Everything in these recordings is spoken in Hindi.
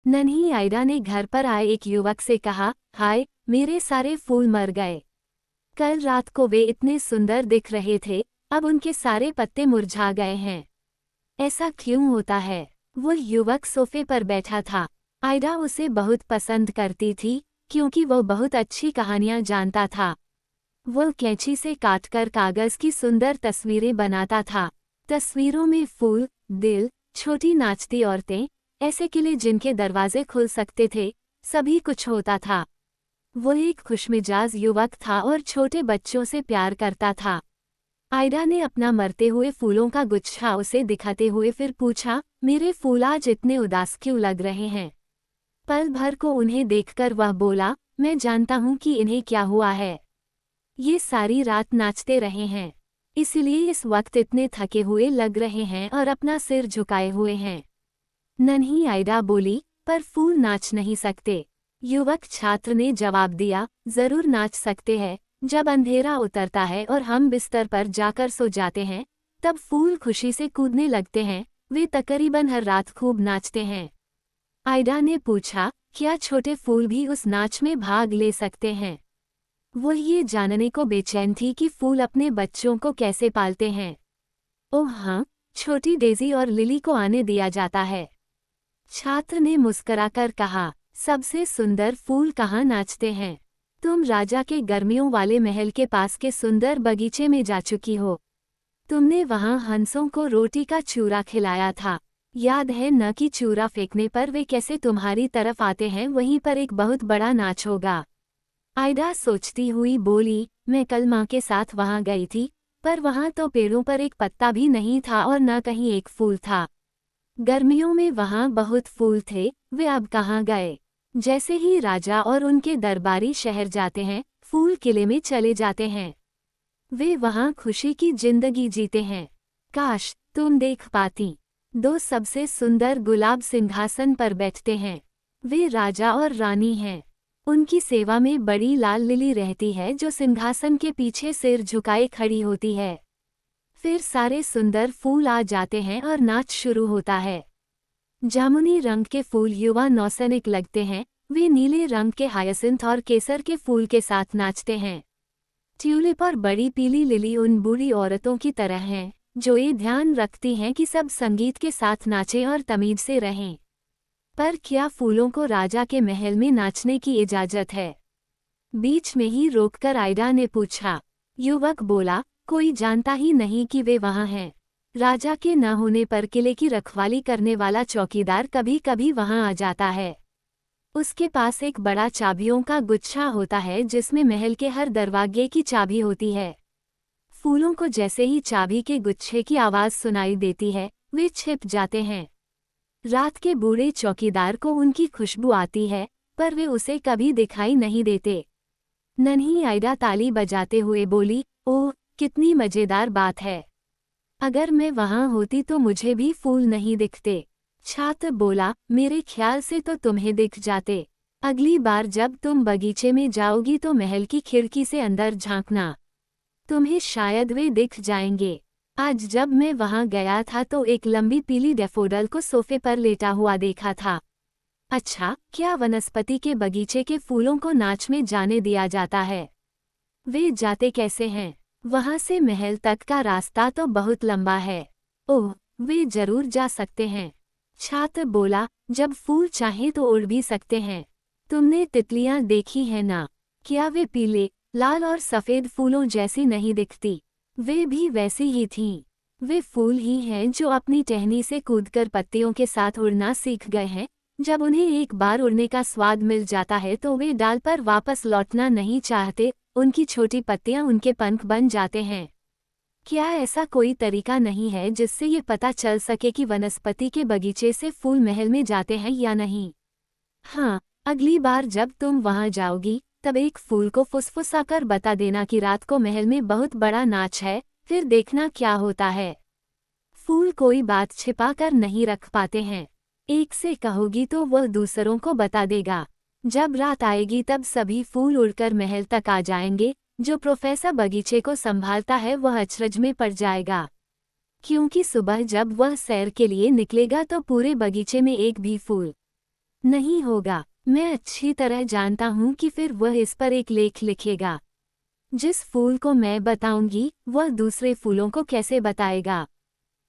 नन्ही आयडा ने घर पर आए एक युवक से कहा, हाय, मेरे सारे फूल मर गए। कल रात को वे इतने सुंदर दिख रहे थे, अब उनके सारे पत्ते मुरझा गए हैं। ऐसा क्यों होता है? वो युवक सोफे पर बैठा था। आयडा उसे बहुत पसंद करती थी, क्योंकि वो बहुत अच्छी कहानियां जानता था। वो कैंची से काटकर कागज की सुंदर तस्वीरें बनाता था। तस्वीरों में फूल, दिल, छोटी नाचती औरतें, ऐसे किले जिनके दरवाजे खुल सकते थे, सभी कुछ होता था। वो एक खुशमिजाज युवक था और छोटे बच्चों से प्यार करता था। आयडा ने अपना मरते हुए फूलों का गुच्छा उसे दिखाते हुए फिर पूछा, मेरे फूल आज इतने उदास क्यों लग रहे हैं? पल भर को उन्हें देखकर वह बोला, मैं जानता हूँ कि इन्हें क्या हुआ है। ये सारी रात नाचते रहे हैं, इसलिए इस वक्त इतने थके हुए लग रहे हैं और अपना सिर झुकाए हुए हैं। नन्ही आयडा बोली, पर फूल नाच नहीं सकते। युवक छात्र ने जवाब दिया, जरूर नाच सकते हैं। जब अंधेरा उतरता है और हम बिस्तर पर जाकर सो जाते हैं, तब फूल खुशी से कूदने लगते हैं। वे तकरीबन हर रात खूब नाचते हैं। आयडा ने पूछा, क्या छोटे फूल भी उस नाच में भाग ले सकते हैं? वो ये जानने को बेचैन थी कि फूल अपने बच्चों को कैसे पालते हैं। ओह हाँ, छोटी डेज़ी और लिली को आने दिया जाता है। छात्र ने मुस्कुराकर कहा, सबसे सुंदर फूल कहाँ नाचते हैं? तुम राजा के गर्मियों वाले महल के पास के सुंदर बगीचे में जा चुकी हो। तुमने वहाँ हंसों को रोटी का चूरा खिलाया था। याद है न कि चूरा फेंकने पर वे कैसे तुम्हारी तरफ आते हैं? वहीं पर एक बहुत बड़ा नाच होगा। आयडा सोचती हुई बोली, मैं कल माँ के साथ वहाँ गई थी, पर वहाँ तो पेड़ों पर एक पत्ता भी नहीं था और न कहीं एक फूल था। गर्मियों में वहाँ बहुत फूल थे, वे अब कहाँ गए? जैसे ही राजा और उनके दरबारी शहर जाते हैं, फूल किले में चले जाते हैं। वे वहाँ खुशी की जिंदगी जीते हैं। काश तुम देख पाती। दो सबसे सुंदर गुलाब सिंहासन पर बैठते हैं। वे राजा और रानी हैं। उनकी सेवा में बड़ी लाल लिली रहती है जो सिंहासन के पीछे सिर झुकाए खड़ी होती है। फिर सारे सुंदर फूल आ जाते हैं और नाच शुरू होता है। जामुनी रंग के फूल युवा नौसैनिक लगते हैं, वे नीले रंग के हायसिंथ और केसर के फूल के साथ नाचते हैं। ट्यूलिप और बड़ी पीली लिली उन बूढ़ी औरतों की तरह हैं, जो ये ध्यान रखती हैं कि सब संगीत के साथ नाचें और तमीज से रहें। पर क्या फूलों को राजा के महल में नाचने की इजाजत है? बीच में ही रोककर आयडा ने पूछा। युवक बोला, कोई जानता ही नहीं कि वे वहाँ हैं। राजा के न होने पर किले की रखवाली करने वाला चौकीदार कभी कभी वहाँ आ जाता है। उसके पास एक बड़ा चाबियों का गुच्छा होता है जिसमें महल के हर दरवाजे की चाबी होती है। फूलों को जैसे ही चाबी के गुच्छे की आवाज़ सुनाई देती है, वे छिप जाते हैं। रात के बूढ़े चौकीदार को उनकी खुशबू आती है, पर वे उसे कभी दिखाई नहीं देते। नन्ही आयडा ताली बजाते हुए बोली, ओह, कितनी मजेदार बात है। अगर मैं वहाँ होती तो मुझे भी फूल नहीं दिखते। छात्र बोला, मेरे ख्याल से तो तुम्हें दिख जाते। अगली बार जब तुम बगीचे में जाओगी तो महल की खिड़की से अंदर झांकना, तुम्हें शायद वे दिख जाएंगे। आज जब मैं वहाँ गया था तो एक लंबी पीली डैफोडिल को सोफे पर लेटा हुआ देखा था। अच्छा, क्या वनस्पति के बगीचे के फूलों को नाच में जाने दिया जाता है? वे जाते कैसे हैं? वहाँ से महल तक का रास्ता तो बहुत लंबा है। ओह, वे जरूर जा सकते हैं। छात्र बोला, जब फूल चाहें तो उड़ भी सकते हैं। तुमने तितलियां देखी हैं ना? क्या वे पीले, लाल और सफ़ेद फूलों जैसी नहीं दिखती? वे भी वैसी ही थीं। वे फूल ही हैं जो अपनी टहनी से कूदकर पत्तियों के साथ उड़ना सीख गए हैं। जब उन्हें एक बार उड़ने का स्वाद मिल जाता है तो वे डाल पर वापस लौटना नहीं चाहते, उनकी छोटी पत्तियां उनके पंख बन जाते हैं। क्या ऐसा कोई तरीका नहीं है जिससे ये पता चल सके कि वनस्पति के बगीचे से फूल महल में जाते हैं या नहीं? हाँ, अगली बार जब तुम वहाँ जाओगी, तब एक फूल को फुसफुसाकर बता देना कि रात को महल में बहुत बड़ा नाच है, फिर देखना क्या होता है। फूल कोई बात छिपा कर नहीं रख पाते हैं। एक से कहोगी तो वह दूसरों को बता देगा। जब रात आएगी तब सभी फूल उड़कर महल तक आ जाएंगे। जो प्रोफेसर बगीचे को संभालता है वह अचरज में पड़ जाएगा, क्योंकि सुबह जब वह सैर के लिए निकलेगा तो पूरे बगीचे में एक भी फूल नहीं होगा। मैं अच्छी तरह जानता हूँ कि फिर वह इस पर एक लेख लिखेगा। जिस फूल को मैं बताऊंगी वह दूसरे फूलों को कैसे बताएगा?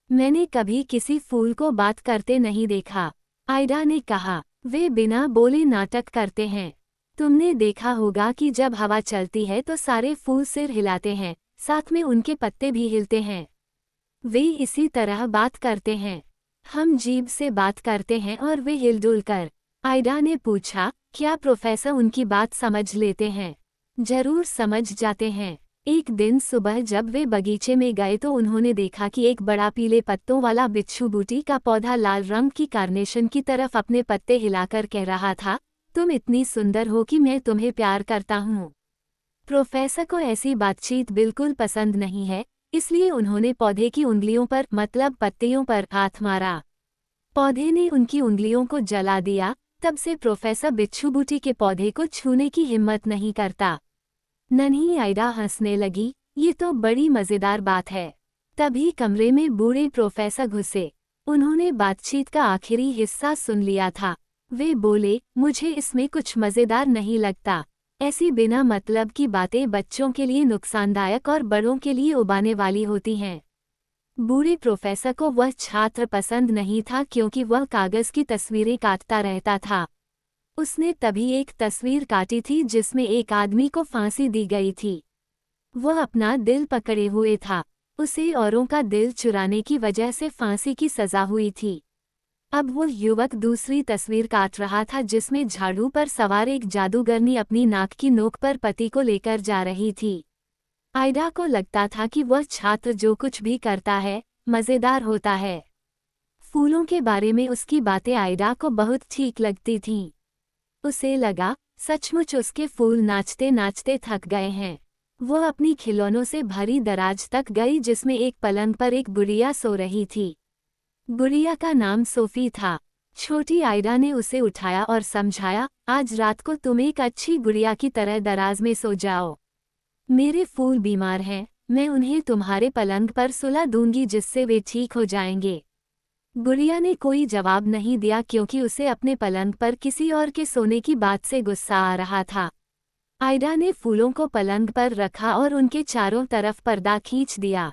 मैंने कभी किसी फूल को बात करते नहीं देखा, आयडा ने कहा। वे बिना बोले नाटक करते हैं। तुमने देखा होगा कि जब हवा चलती है तो सारे फूल सिर हिलाते हैं, साथ में उनके पत्ते भी हिलते हैं। वे इसी तरह बात करते हैं। हम जीभ से बात करते हैं और वे हिलडुल कर। आयडा ने पूछा, क्या प्रोफेसर उनकी बात समझ लेते हैं? जरूर समझ जाते हैं। एक दिन सुबह जब वे बगीचे में गए तो उन्होंने देखा कि एक बड़ा पीले पत्तों वाला बिच्छू बूटी का पौधा लाल रंग की कार्नेशन की तरफ अपने पत्ते हिलाकर कह रहा था, तुम इतनी सुंदर हो कि मैं तुम्हें प्यार करता हूँ। प्रोफेसर को ऐसी बातचीत बिल्कुल पसंद नहीं है, इसलिए उन्होंने पौधे की उंगलियों पर मतलब पत्तियों पर हाथ मारा। पौधे ने उनकी उंगलियों को जला दिया। तब से प्रोफेसर बिच्छू बूटी के पौधे को छूने की हिम्मत नहीं करता। नन्ही आयडा हंसने लगी, ये तो बड़ी मजेदार बात है। तभी कमरे में बूढ़े प्रोफेसर घुसे। उन्होंने बातचीत का आखिरी हिस्सा सुन लिया था। वे बोले, मुझे इसमें कुछ मजेदार नहीं लगता। ऐसी बिना मतलब की बातें बच्चों के लिए नुकसानदायक और बड़ों के लिए उबाने वाली होती हैं। बूढ़े प्रोफेसर को वह छात्र पसंद नहीं था क्योंकि वह कागज की तस्वीरें काटता रहता था। उसने तभी एक तस्वीर काटी थी जिसमें एक आदमी को फांसी दी गई थी। वह अपना दिल पकड़े हुए था। उसे औरों का दिल चुराने की वजह से फांसी की सजा हुई थी। अब वो युवक दूसरी तस्वीर काट रहा था जिसमें झाड़ू पर सवार एक जादूगरनी अपनी नाक की नोक पर पति को लेकर जा रही थी। आयडा को लगता था कि वह छात्र जो कुछ भी करता है मजेदार होता है। फूलों के बारे में उसकी बातें आयडा को बहुत ठीक लगती थीं। उसे लगा, सचमुच उसके फूल नाचते नाचते थक गए हैं। वह अपनी खिलौनों से भरी दराज तक गई जिसमें एक पलंग पर एक गुड़िया सो रही थी। गुड़िया का नाम सोफी था। छोटी आयडा ने उसे उठाया और समझाया, आज रात को तुम एक अच्छी गुड़िया की तरह दराज में सो जाओ। मेरे फूल बीमार हैं, मैं उन्हें तुम्हारे पलंग पर सुला दूंगी जिससे वे ठीक हो जाएंगे। गुड़िया ने कोई जवाब नहीं दिया क्योंकि उसे अपने पलंग पर किसी और के सोने की बात से गुस्सा आ रहा था। आयडा ने फूलों को पलंग पर रखा और उनके चारों तरफ पर्दा खींच दिया।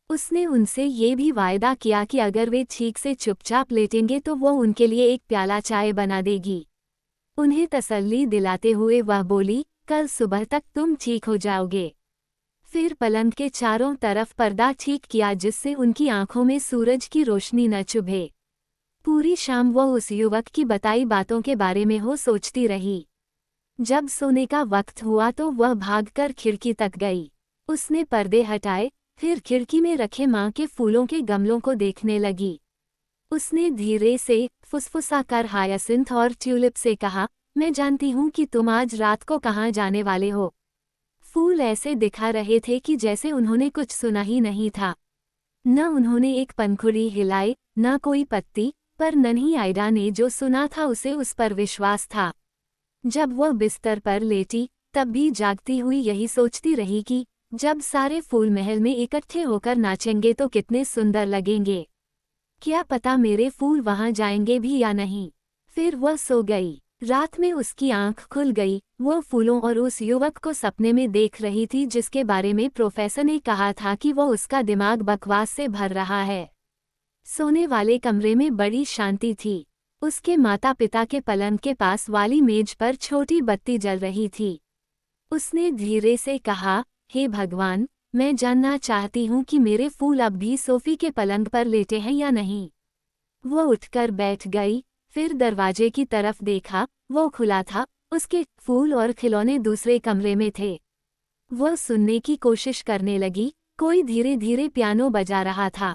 उसने उनसे ये भी वायदा किया कि अगर वे ठीक से चुपचाप लेटेंगे तो वो उनके लिए एक प्याला चाय बना देगी। उन्हें तसल्ली दिलाते हुए वह बोली, कल सुबह तक तुम ठीक हो जाओगे। फिर पलंग के चारों तरफ पर्दा ठीक किया जिससे उनकी आंखों में सूरज की रोशनी न चुभे। पूरी शाम वह उस युवक की बताई बातों के बारे में सोचती रही। जब सोने का वक्त हुआ तो वह भागकर खिड़की तक गई। उसने पर्दे हटाए, फिर खिड़की में रखे माँ के फूलों के गमलों को देखने लगी। उसने धीरे से फुसफुसाकर हायासिंथ और ट्यूलिप से कहा, मैं जानती हूँ कि तुम आज रात को कहाँ जाने वाले हो। फूल ऐसे दिखा रहे थे कि जैसे उन्होंने कुछ सुना ही नहीं था। न उन्होंने एक पंखुड़ी हिलाई, न कोई पत्ती, पर नन्ही आयडा ने जो सुना था उसे उस पर विश्वास था। जब वह बिस्तर पर लेटी, तब भी जागती हुई यही सोचती रही कि जब सारे फूल महल में इकट्ठे होकर नाचेंगे तो कितने सुंदर लगेंगे। क्या पता मेरे फूल वहां जाएंगे भी या नहीं। फिर वह सो गई। रात में उसकी आंख खुल गई। वह फूलों और उस युवक को सपने में देख रही थी जिसके बारे में प्रोफेसर ने कहा था कि वह उसका दिमाग बकवास से भर रहा है। सोने वाले कमरे में बड़ी शांति थी। उसके माता पिता के पलंग के पास वाली मेज पर छोटी बत्ती जल रही थी। उसने धीरे से कहा, हे भगवान, मैं जानना चाहती हूँ कि मेरे फूल अब भी सोफी के पलंग पर लेटे हैं या नहीं। वो उठकर बैठ गई, फिर दरवाजे की तरफ देखा, वो खुला था। उसके फूल और खिलौने दूसरे कमरे में थे। वह सुनने की कोशिश करने लगी। कोई धीरे धीरे पियानो बजा रहा था।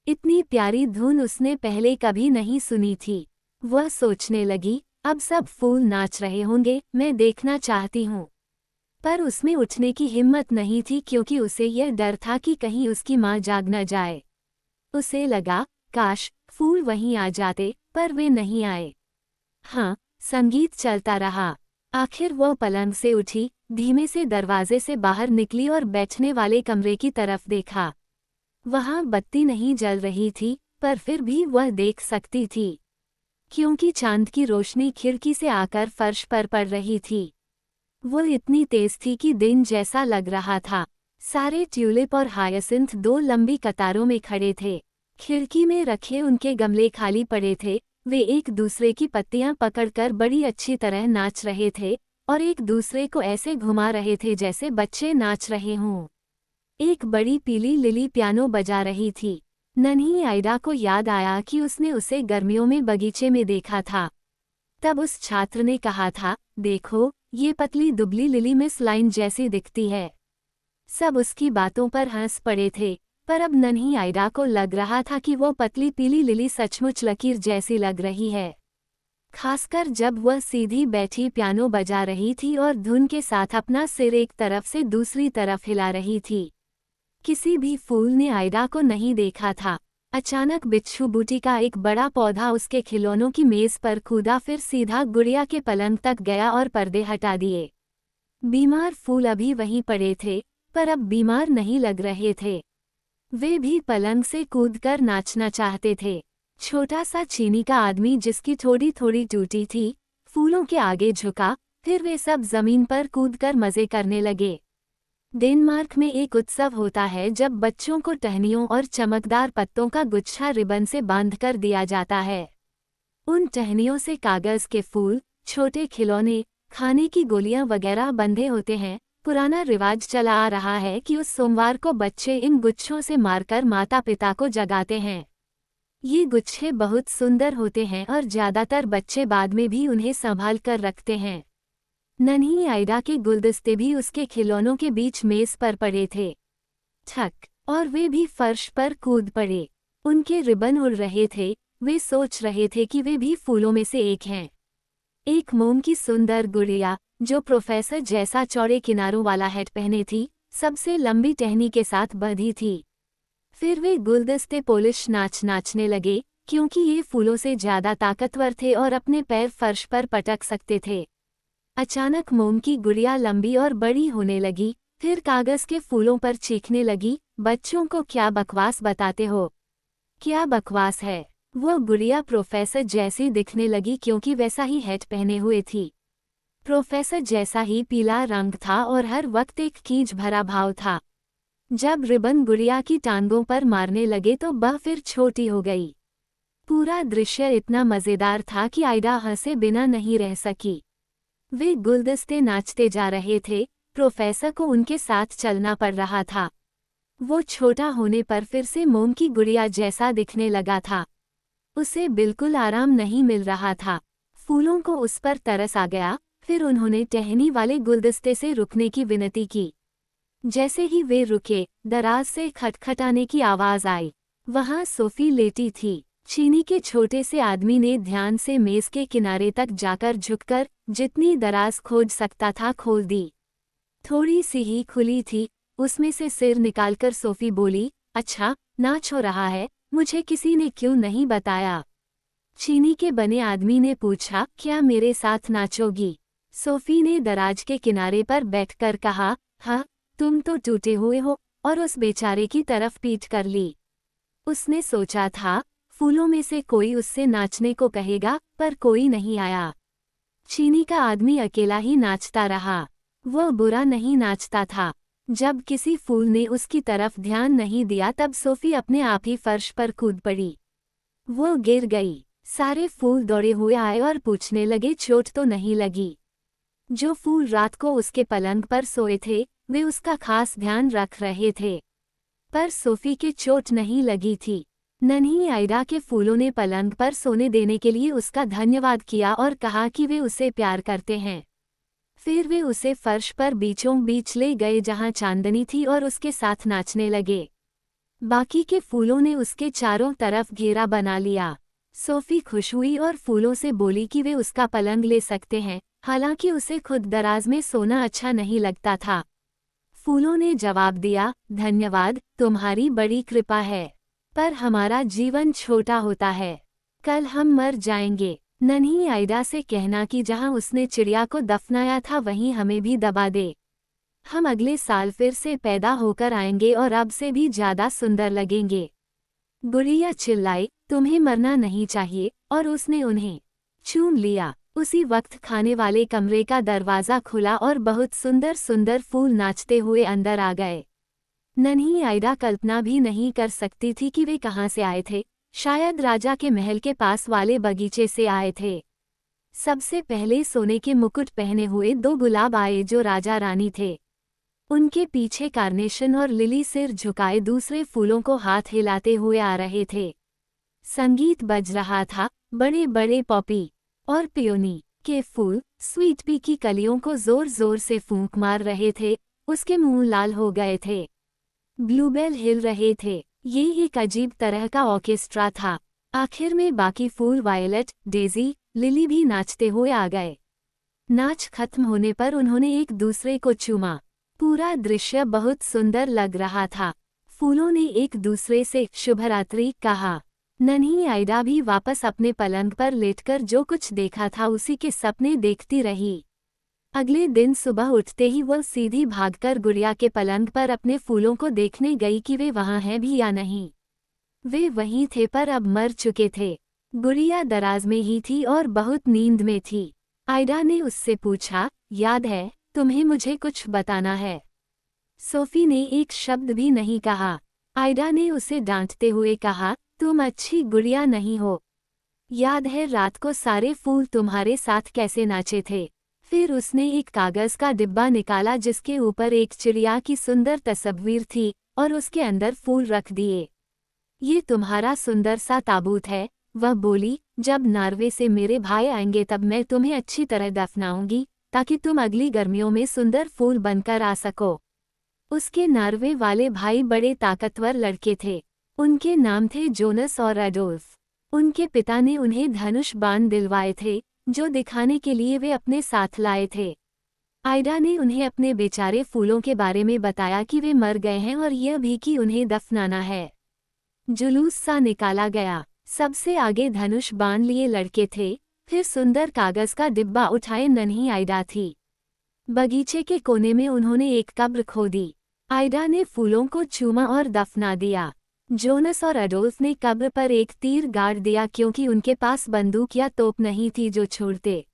इतनी प्यारी धुन उसने पहले कभी नहीं सुनी थी। वह सोचने लगी, अब सब फूल नाच रहे होंगे, मैं देखना चाहती हूँ। पर उसमें उठने की हिम्मत नहीं थी क्योंकि उसे यह डर था कि कहीं उसकी माँ जाग न जाए। उसे लगा, काश फूल वहीं आ जाते, पर वे नहीं आए। हाँ, संगीत चलता रहा। आखिर वह पलंग से उठी, धीमे से दरवाजे से बाहर निकली और बैठने वाले कमरे की तरफ देखा। वहाँ बत्ती नहीं जल रही थी, पर फिर भी वह देख सकती थी। क्योंकि चांद की रोशनी खिड़की से आकर फर्श पर पड़ रही थी। वो इतनी तेज थी कि दिन जैसा लग रहा था। सारे ट्यूलिप और हायासिंथ दो लंबी कतारों में खड़े थे। खिड़की में रखे उनके गमले खाली पड़े थे। वे एक दूसरे की पत्तियां पकड़कर बड़ी अच्छी तरह नाच रहे थे और एक दूसरे को ऐसे घुमा रहे थे जैसे बच्चे नाच रहे हों। एक बड़ी पीली लिली पियानो बजा रही थी। नन्ही आइडा को याद आया कि उसने उसे गर्मियों में बगीचे में देखा था। तब उस छात्र ने कहा था, देखो, ये पतली दुबली लिली मिस लाइन जैसी दिखती है। सब उसकी बातों पर हंस पड़े थे, पर अब नन्ही आइडा को लग रहा था कि वो पतली पीली लिली सचमुच लकीर जैसी लग रही है। खासकर जब वह सीधी बैठी पियानो बजा रही थी और धुन के साथ अपना सिर एक तरफ से दूसरी तरफ हिला रही थी। किसी भी फूल ने आइडा को नहीं देखा था। अचानक बिच्छू बूटी का एक बड़ा पौधा उसके खिलौनों की मेज पर कूदा, फिर सीधा गुड़िया के पलंग तक गया और पर्दे हटा दिए। बीमार फूल अभी वहीं पड़े थे, पर अब बीमार नहीं लग रहे थे। वे भी पलंग से कूदकर नाचना चाहते थे। छोटा सा चीनी का आदमी जिसकी थोड़ी थोड़ी टूटी थी, फूलों के आगे झुका, फिर वे सब जमीन पर कूदकर मजे करने लगे। डेनमार्क में एक उत्सव होता है जब बच्चों को टहनियों और चमकदार पत्तों का गुच्छा रिबन से बांधकर दिया जाता है। उन टहनियों से कागज के फूल, छोटे खिलौने, खाने की गोलियां वगैरह बंधे होते हैं। पुराना रिवाज चला आ रहा है कि उस सोमवार को बच्चे इन गुच्छों से मारकर माता पिता को जगाते हैं। ये गुच्छे बहुत सुंदर होते हैं और ज्यादातर बच्चे बाद में भी उन्हें संभाल कर रखते हैं। नन्ही आइडा के गुलदस्ते भी उसके खिलौनों के बीच मेज पर पड़े थे। ठक, और वे भी फर्श पर कूद पड़े। उनके रिबन उड़ रहे थे। वे सोच रहे थे कि वे भी फूलों में से एक हैं। एक मोम की सुंदर गुड़िया, जो प्रोफेसर जैसा चौड़े किनारों वाला हैट पहने थी, सबसे लंबी टहनी के साथ बंधी थी। फिर वे गुलदस्ते पोलिश नाचने लगे, क्योंकि ये फूलों से ज्यादा ताकतवर थे और अपने पैर फर्श पर पटक सकते थे। अचानक मोम की गुड़िया लंबी और बड़ी होने लगी, फिर कागज के फूलों पर चीखने लगी, बच्चों को क्या बकवास बताते हो? क्या बकवास है? वो गुड़िया प्रोफेसर जैसी दिखने लगी क्योंकि वैसा ही हैट पहने हुए थी। प्रोफेसर जैसा ही पीला रंग था और हर वक्त एक खींच भरा भाव था। जब रिबन गुड़िया की टांगों पर मारने लगे तो वह फिर छोटी हो गई। पूरा दृश्य इतना मजेदार था कि आइडा हंसे बिना नहीं रह सकी। वे गुलदस्ते नाचते जा रहे थे, प्रोफेसर को उनके साथ चलना पड़ रहा था। वो छोटा होने पर फिर से मोम की गुड़िया जैसा दिखने लगा था। उसे बिल्कुल आराम नहीं मिल रहा था। फूलों को उस पर तरस आ गया। फिर उन्होंने टहनी वाले गुलदस्ते से रुकने की विनती की। जैसे ही वे रुके, दराज से खटखटाने की आवाज आई। वहां सोफी लेटी थी। चीनी के छोटे से आदमी ने ध्यान से मेज के किनारे तक जाकर झुककर जितनी दराज खोज सकता था खोल दी। थोड़ी सी ही खुली थी। उसमें से सिर निकालकर सोफी बोली, अच्छा, नाच हो रहा है, मुझे किसी ने क्यों नहीं बताया? चीनी के बने आदमी ने पूछा, क्या मेरे साथ नाचोगी? सोफी ने दराज के किनारे पर बैठकर कहा, हाँ, तुम तो टूटे हुए हो, और उस बेचारे की तरफ पीठ कर ली। उसने सोचा था, फूलों में से कोई उससे नाचने को कहेगा, पर कोई नहीं आया। चीनी का आदमी अकेला ही नाचता रहा। वह बुरा नहीं नाचता था। जब किसी फूल ने उसकी तरफ ध्यान नहीं दिया तब सोफी अपने आप ही फर्श पर कूद पड़ी। वो गिर गई। सारे फूल दौड़े हुए आए और पूछने लगे, चोट तो नहीं लगी? जो फूल रात को उसके पलंग पर सोए थे, वे उसका खास ध्यान रख रहे थे। पर सोफी के चोट नहीं लगी थी। नन्ही आइडा के फूलों ने पलंग पर सोने देने के लिए उसका धन्यवाद किया और कहा कि वे उसे प्यार करते हैं। फिर वे उसे फर्श पर बीचों बीच ले गए जहां चांदनी थी और उसके साथ नाचने लगे। बाकी के फूलों ने उसके चारों तरफ घेरा बना लिया। सोफी खुश हुई और फूलों से बोली कि वे उसका पलंग ले सकते हैं, हालांकि उसे खुद दराज में सोना अच्छा नहीं लगता था। फूलों ने जवाब दिया, धन्यवाद, तुम्हारी बड़ी कृपा है, पर हमारा जीवन छोटा होता है। कल हम मर जाएंगे। नन्ही आइडा से कहना कि जहां उसने चिड़िया को दफनाया था वहीं हमें भी दबा दे। हम अगले साल फिर से पैदा होकर आएंगे और अब से भी ज्यादा सुंदर लगेंगे। गुड़िया चिल्लाई, तुम्हें मरना नहीं चाहिए, और उसने उन्हें चूम लिया। उसी वक्त खाने वाले कमरे का दरवाज़ा खुला और बहुत सुंदर सुंदर फूल नाचते हुए अंदर आ गए। नन्ही आइडा कल्पना भी नहीं कर सकती थी कि वे कहाँ से आए थे। शायद राजा के महल के पास वाले बगीचे से आए थे। सबसे पहले सोने के मुकुट पहने हुए 2 गुलाब आए जो राजा रानी थे। उनके पीछे कार्नेशन और लिली सिर झुकाए दूसरे फूलों को हाथ हिलाते हुए आ रहे थे। संगीत बज रहा था। बड़े बड़े पॉपी और पियोनी के फूल स्वीट पी की कलियों को जोर जोर से फूंक मार रहे थे। उसके मुंह लाल हो गए थे। ब्लूबेल हिल रहे थे। ये एक अजीब तरह का ऑर्केस्ट्रा था। आखिर में बाकी फूल वायलेट, डेजी, लिली भी नाचते हुए आ गए। नाच खत्म होने पर उन्होंने एक दूसरे को चूमा। पूरा दृश्य बहुत सुंदर लग रहा था। फूलों ने एक दूसरे से शुभरात्रि कहा। नन्ही आइडा भी वापस अपने पलंग पर लेटकर जो कुछ देखा था उसी के सपने देखती रही। अगले दिन सुबह उठते ही वह सीधी भागकर गुड़िया के पलंग पर अपने फूलों को देखने गई कि वे वहाँ हैं भी या नहीं। वे वहीं थे पर अब मर चुके थे। गुड़िया दराज में ही थी और बहुत नींद में थी। आइडा ने उससे पूछा, याद है तुम्हें मुझे कुछ बताना है? सोफी ने एक शब्द भी नहीं कहा। आइडा ने उसे डांटते हुए कहा, तुम अच्छी गुड़िया नहीं हो। याद है रात को सारे फूल तुम्हारे साथ कैसे नाचे थे? फिर उसने एक कागज का डिब्बा निकाला जिसके ऊपर एक चिड़िया की सुंदर तस्वीर थी और उसके अंदर फूल रख दिए। ये तुम्हारा सुंदर सा ताबूत है, वह बोली। जब नॉर्वे से मेरे भाई आएंगे तब मैं तुम्हें अच्छी तरह दफनाऊंगी ताकि तुम अगली गर्मियों में सुंदर फूल बनकर आ सको। उसके नॉर्वे वाले भाई बड़े ताकतवर लड़के थे। उनके नाम थे जोनस और एडोल्फ। उनके पिता ने उन्हें धनुष बाण दिलवाए थे जो दिखाने के लिए वे अपने साथ लाए थे। आइडा ने उन्हें अपने बेचारे फूलों के बारे में बताया कि वे मर गए हैं और यह भी कि उन्हें दफनाना है। जुलूस सा निकाला गया। सबसे आगे धनुष बाण लिए लड़के थे। फिर सुंदर कागज का डिब्बा उठाए नन्ही आइडा थी। बगीचे के कोने में उन्होंने एक कब्र खोदी। आइडा ने फूलों को चूमा और दफना दिया। जोनस और एडोल्फ ने कब्र पर एक तीर गाड़ दिया क्योंकि उनके पास बंदूक या तोप नहीं थी जो छोड़ते।